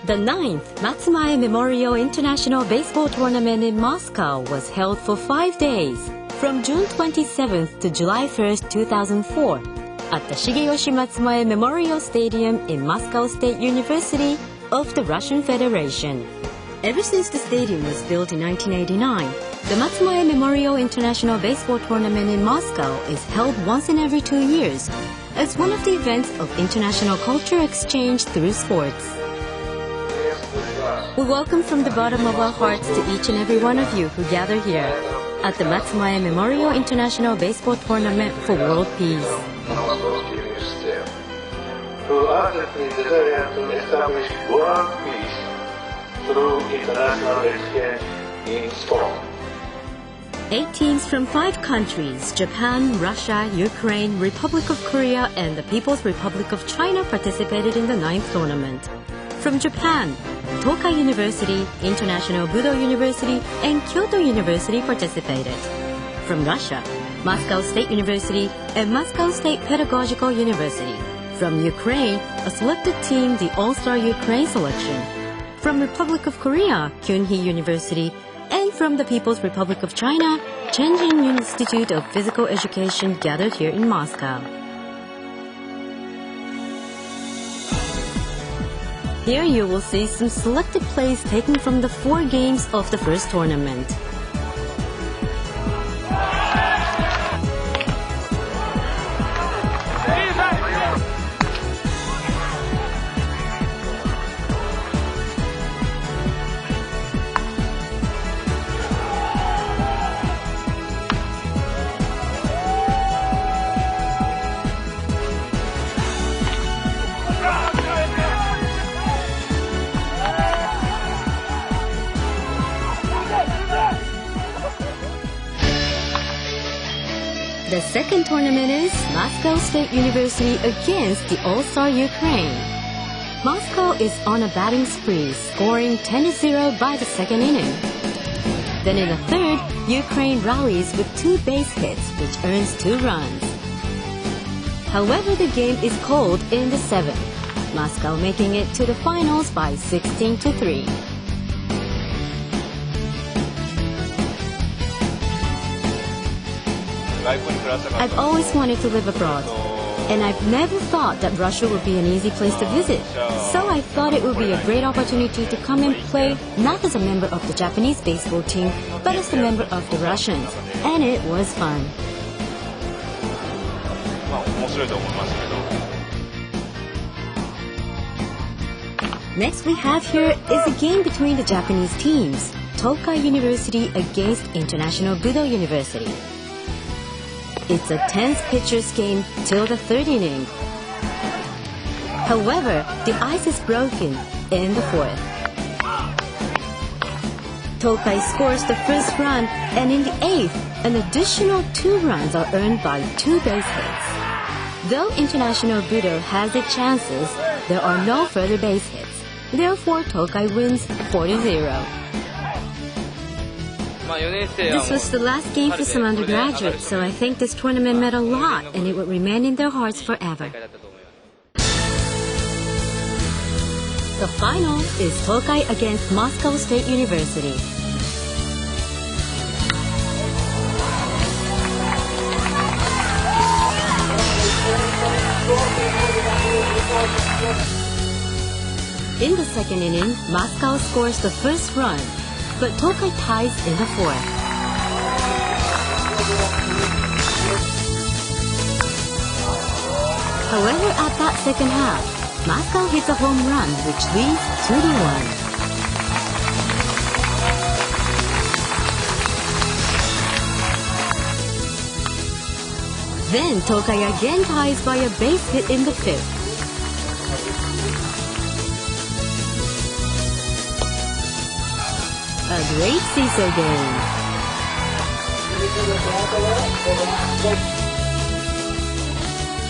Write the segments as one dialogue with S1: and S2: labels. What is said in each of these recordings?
S1: The 9th Matsumae Memorial International Baseball Tournament in Moscow was held for 5 days, from June 27th to July 1st, 2004, at the Shigeyoshi Matsumae Memorial Stadium in Moscow State University of the Russian Federation. Ever since the stadium was built in 1989, the Matsumae Memorial International Baseball Tournament in Moscow is held once in every 2 years as one of the events of international culture exchange through sports. We welcome from the bottom of our hearts to each and every one of you who gather here at the Matsumae Memorial International Baseball Tournament for World Peace.
S2: Who ardently desire to establish world peace through international exchange in sport.
S1: 8 teams from 5 countries, Japan, Russia, Ukraine, Republic of Korea, and the People's Republic of China participated in the 9th tournament. From Japan, Tokai University, International Budo University, and Kyoto University participated. From Russia, Moscow State University and Moscow State Pedagogical University. From Ukraine, a selected team, the All-Star Ukraine selection. From Republic of Korea, Kyunhee University, and from the People's Republic of China, Shenzhen Institute of Physical Education gathered here in Moscow. Here you will see some selected plays taken from the 4 games of the first tournament. The second tournament is Moscow State University against the All-Star Ukraine. Moscow is on a batting spree, scoring 10-0 by the second inning. Then in the third, Ukraine rallies with 2 base hits, which earns 2 runs. However, the game is called in the 7th, Moscow making it to the finals by 16-3. I've always wanted to live abroad, and I've never thought that Russia would be an easy place to visit. So I thought it would be a great opportunity to come and play not as a member of the Japanese baseball team, but as a member of the Russians, and it was fun. Next we have here is a game between the Japanese teams, Tokai University against International Budo University. It's a tense pitcher's game till the 3rd inning. However, the ice is broken in the 4th. Tokai scores the first run, and in the 8th, an additional 2 runs are earned by 2 base hits. Though International Budo has its chances, there are no further base hits. Therefore, Tokai wins 4-0. This was the last game for some undergraduates, so I think this tournament meant a lot, and it would remain in their hearts forever. The final is Tokai against Moscow State University. In the 2nd inning, Moscow scores the first run, but Tokai ties in the 4th. However, at that second half, Moscow hits a home run, which leads 2-1. Then Tokai again ties by a base hit in the 5th. A great seesaw game.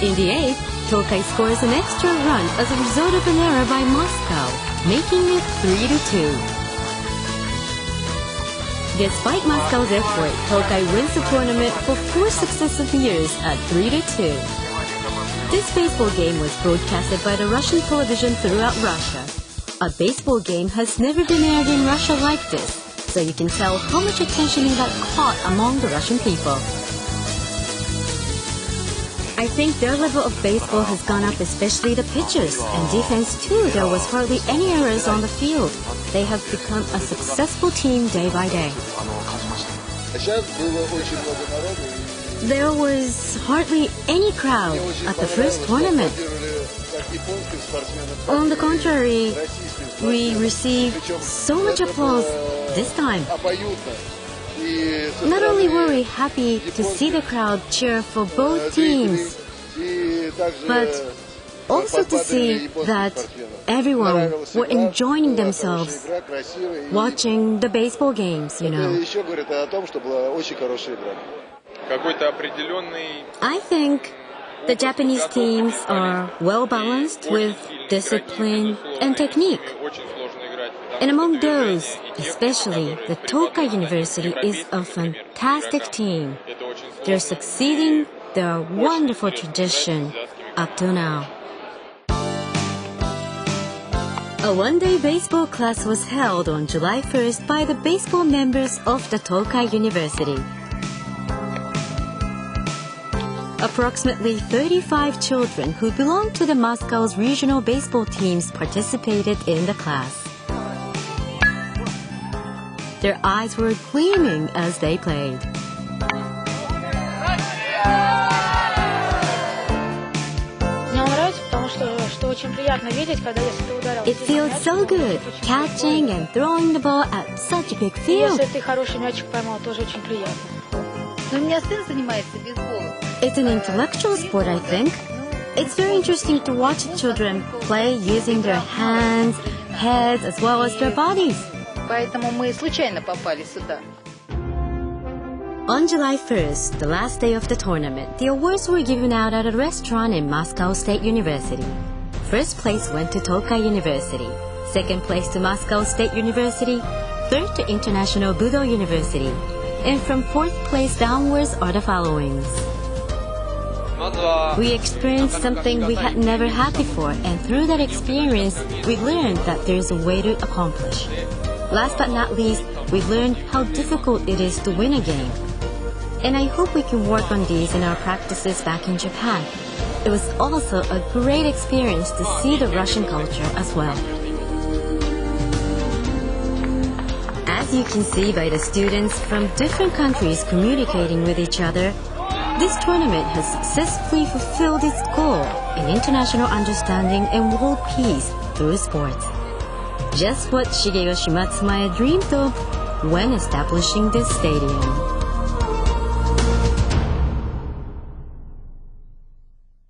S1: In the 8th, Tokai scores an extra run as a result of an error by Moscow, making it 3-2. Despite Moscow's effort, Tokai wins the tournament for 4 successive years at 3-2. This baseball game was broadcasted by the Russian television throughout Russia. A baseball game has never been aired in Russia like this, so you can tell how much attention it got caught among the Russian people. I think their level of baseball has gone up, especially the pitchers. And defense too, there was hardly any errors on the field. They have become a successful team day by day. There was hardly any crowd at the first tournament. On the contrary, we received so much applause this time. Not only were we happy to see the crowd cheer for both teams, but also to see that everyone were enjoying themselves watching the baseball games, I think the Japanese teams are well balanced with discipline and technique. And among those, especially the Tokai University is a fantastic team. They're succeeding their wonderful tradition up to now. A one-day baseball class was held on July 1st by the baseball members of the Tokai University. Approximately 35 children who belonged to the Moscow's regional baseball teams participated in the class. Their eyes were gleaming as they played. It feels so good, catching and throwing the ball at such a big field. It's an intellectual sport, I think. It's very interesting to watch children play using their hands, heads, as well as their bodies. On July 1st, the last day of the tournament, the awards were given out at a restaurant in Moscow State University. First place went to Tokai University, second place to Moscow State University, third to International Budo University, and from fourth place downwards are the followings. We experienced something we had never had before, and through that experience, we learned that there's a way to accomplish. Last but not least, we learned how difficult it is to win a game. And I hope we can work on these in our practices back in Japan. It was also a great experience to see the Russian culture as well. As you can see by the students from different countries communicating with each other, this tournament has successfully fulfilled its goal in international understanding and world peace through sports. Just what Shigeyoshi Matsumae dreamed of when establishing this stadium.